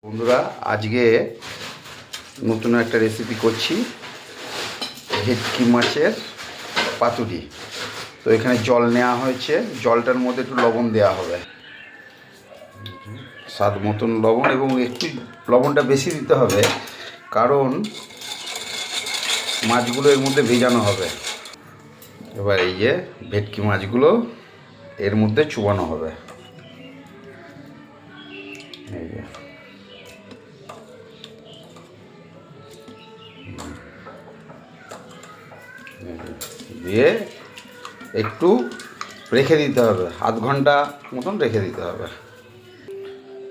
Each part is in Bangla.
বন্ধুরা আজকে নতুন একটা রেসিপি করছি ভেটকি মাছের পাতুরি। তো এখানে জল নেওয়া হয়েছে, জলটার মধ্যে একটু লবণ দেওয়া হবে, স্বাদ মতন লবণ, এবং একটু লবণটা বেশি দিতে হবে কারণ মাছগুলো এর মধ্যে ভেজানো হবে। এবার এই যে ভেটকি মাছগুলো এর মধ্যে চুবানো হবে, এই যে দিয়ে একটু রেখে দিতে হবে, আধ ঘন্টা মতন রেখে দিতে হবে।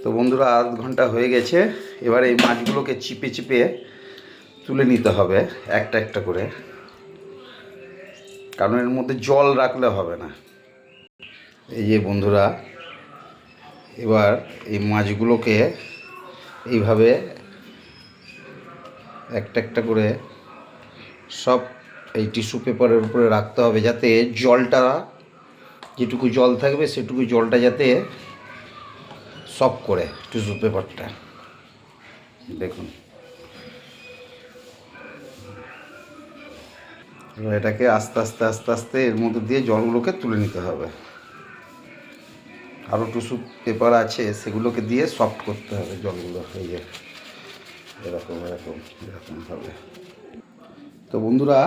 তো বন্ধুরা আধ ঘন্টা হয়ে গেছে। এবার এই মাছগুলোকে চিপে চিপে তুলে নিতে হবে একটা একটা করে, কারণ এর মধ্যে জল রাখলে হবে না। এই যে বন্ধুরা, এবার এই মাছগুলোকে এইভাবে একটা একটা করে সব এই টিস্যু পেপারের উপরে রাখতে হবে, যাতে জলটা, যেটুকু জল থাকবে সেটুকু জলটা যাতে সব করে টিস্যু পেপারটা। দেখুন, এবার এটাকে আস্তে আস্তে আস্তে আস্তে এর মধ্যে দিয়ে জলগুলোকে তুলে নিতে হবে। আরও টিস্যু পেপার আছে, সেগুলোকে দিয়ে সফট করতে হবে জলগুলো। এই যে এরকম এরকম এরকমভাবে। তো বন্ধুরা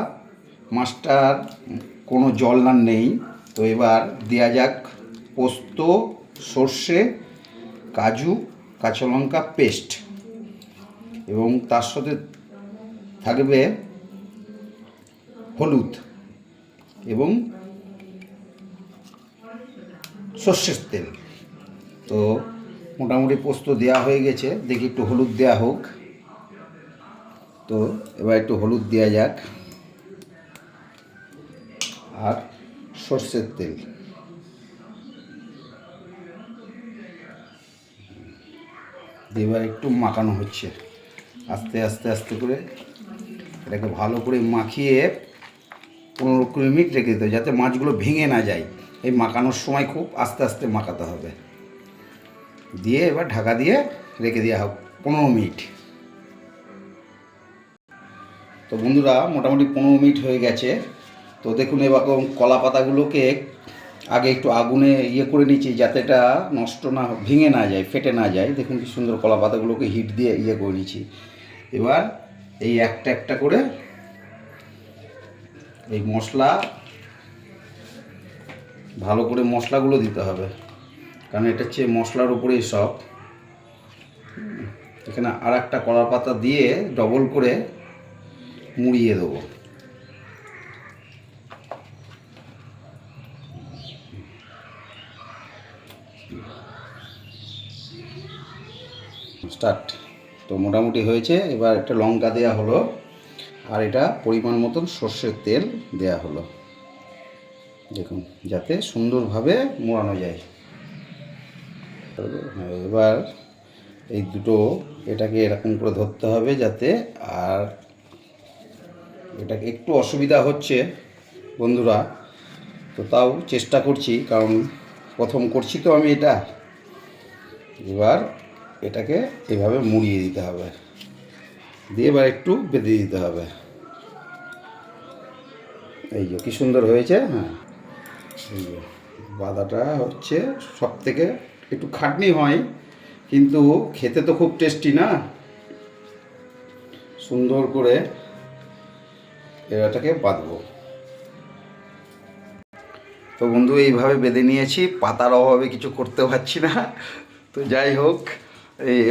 মাছটার কোনো জল না নেই। তো এবার দেওয়া যাক পোস্ত, সর্ষে, কাজু, কাঁচা লঙ্কা পেস্ট, এবং তার সাথে থাকবে হলুদ এবং সর্ষের তেল। তো মোটামুটি পোস্ত দেওয়া হয়ে গেছে, দেখি একটু হলুদ দেওয়া হোক। তো এবার একটু হলুদ দেওয়া যাক, আর সর্ষের তেল। এবার একটু মাখানো হচ্ছে আস্তে আস্তে আস্তে করে। এটাকে ভালো করে মাখিয়ে 15-20 মিনিট রেখে দিতে হবে, যাতে মাছগুলো ভেঙে না যায়। এই মাখানোর সময় খুব আস্তে আস্তে মাখাতে হবে। দিয়ে এবার ঢাকা দিয়ে রেখে দেওয়া হোক 15 মিনিট। তো বন্ধুরা মোটামুটি 15 মিনিট হয়ে গেছে। তো দেখুন এবার কলা পাতাগুলোকে আগে একটু আগুনে করে নিচ্ছি, যাতে এটা নষ্ট না, ভেঙে না যায়, ফেটে না যায়। দেখুন কি সুন্দর কলা পাতাগুলোকে হিট দিয়ে করে নিচ্ছি। এবার এই একটা একটা করে এই মশলা, ভালো করে মশলাগুলো দিতে হবে, কারণ এটা হচ্ছে মশলার উপরেই সব। এখানে আর একটা কলা পাতা দিয়ে ডবল করে মুড়িয়ে দেবো। স্টার্ট। তো মোটামুটি হয়েছে। এবার একটা লঙ্কা দেওয়া হলো, আর এটা পরিমাণ মতন সর্ষের তেল দেওয়া হলো। দেখুন যাতে সুন্দরভাবে মোড়ানো যায়। এবার এই দুটো, এটাকে এরকম করে ধরতে হবে যাতে, আর এটাকে একটু অসুবিধা হচ্ছে বন্ধুরা, তো তাও চেষ্টা করছি, কারণ প্রথম করছি তো আমি এটা। এবার এটাকে এভাবে মুড়িয়ে দিতে হবে, দিয়ে এবার একটু বেঁধে দিতে হবে। এই যে কী সুন্দর হয়েছে। হ্যাঁ, এই যে বাদাটা হচ্ছে সব থেকে একটু খাটনি হয়, কিন্তু খেতে তো খুব টেস্টি না। সুন্দর করে এটাকে বাঁধবো। তো বন্ধু এইভাবে বেঁধে নিয়েছি, পাতার অভাবে কিছু করতে পারছি না। তো যাই হোক,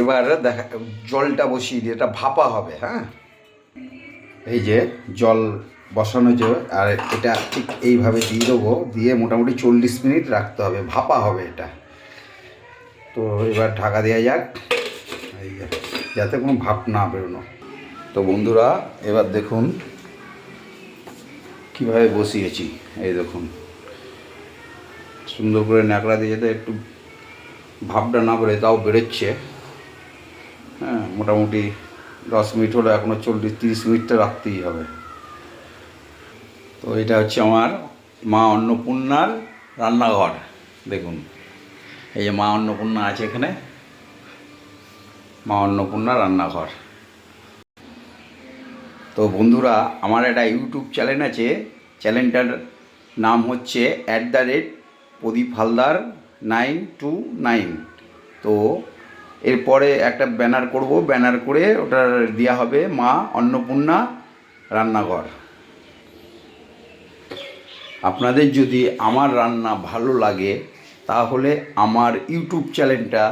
এবার দেখা, জলটা বসিয়ে দিয়ে এটা ভাপা হবে। হ্যাঁ, এই যে জল বসানো যে, আর এটা ঠিক এইভাবে দিয়ে দেবো, দিয়ে মোটামুটি 40 মিনিট রাখতে হবে, ভাপা হবে এটা। তো এবার ঢাকা দেওয়া যাক, এই যে যাতে কোনো ভাপ না বেরোনো। তো বন্ধুরা এবার দেখুন কীভাবে বসিয়েছি। এই দেখুন সুন্দর করে ন্যাকড়া দিয়ে, যাতে একটু ভাপটা না বেরোয়, তাও বেরোচ্ছে। হ্যাঁ, মোটামুটি 10 মিনিট হলো, এখনও 40-30 মিনিটটা রাখতেই হবে। তো এটা হচ্ছে আমার মা অন্নপূর্ণার রান্নাঘর। দেখুন এই যে মা অন্নপূর্ণা আছে এখানে। মা অন্নপূর্ণা রান্নাঘর। তো বন্ধুরা, আমার একটা ইউটিউব চ্যানেল আছে, চ্যানেলটার নাম হচ্ছে @প্রদীপ হালদার 929। তো এরপরে একটা ব্যানার করব, ব্যানার করে ওটার দেওয়া হবে মা অন্নপূর্ণা রান্নাঘর। আপনাদের যদি আমার রান্না ভালো লাগে তাহলে আমার ইউটিউব চ্যানেলটা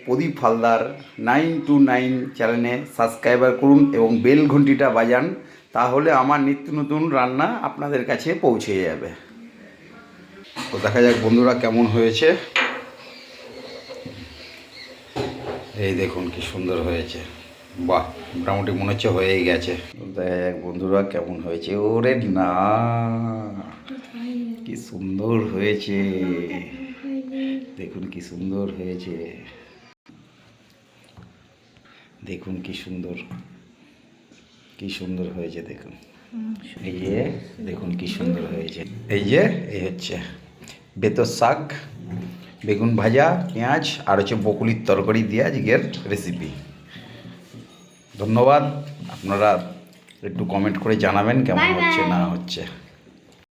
@প্রদীপ হালদার 929 চ্যানেলে সাবস্ক্রাইবার করুন এবং বেল ঘন্টিটা বাজান, তাহলে আমার নিত্য নতুন রান্না আপনাদের কাছে পৌঁছে যাবে। তো দেখা যাক বন্ধুরা কেমন হয়েছে। এই দেখুন কি সুন্দর হয়েছে, বাহ, মোটামুটি মনে হচ্ছে হয়েই গেছে। দেখা যাক বন্ধুরা কেমন হয়েছে। ওরে না, কি সুন্দর হয়েছে, দেখুন কি সুন্দর হয়েছে, দেখুন কি সুন্দর, কি সুন্দর হয়েছে দেখুন। এই যে দেখুন কি সুন্দর হয়েছে। এই যে এই হচ্ছে বেতর শাক, বেগুন ভাজা, পেঁয়াজ আর হচ্ছে বকুলির তরকারি দিয়ে আজকের রেসিপি। ধন্যবাদ। আপনারা একটু কমেন্ট করে জানাবেন কেমন হচ্ছে না হচ্ছে।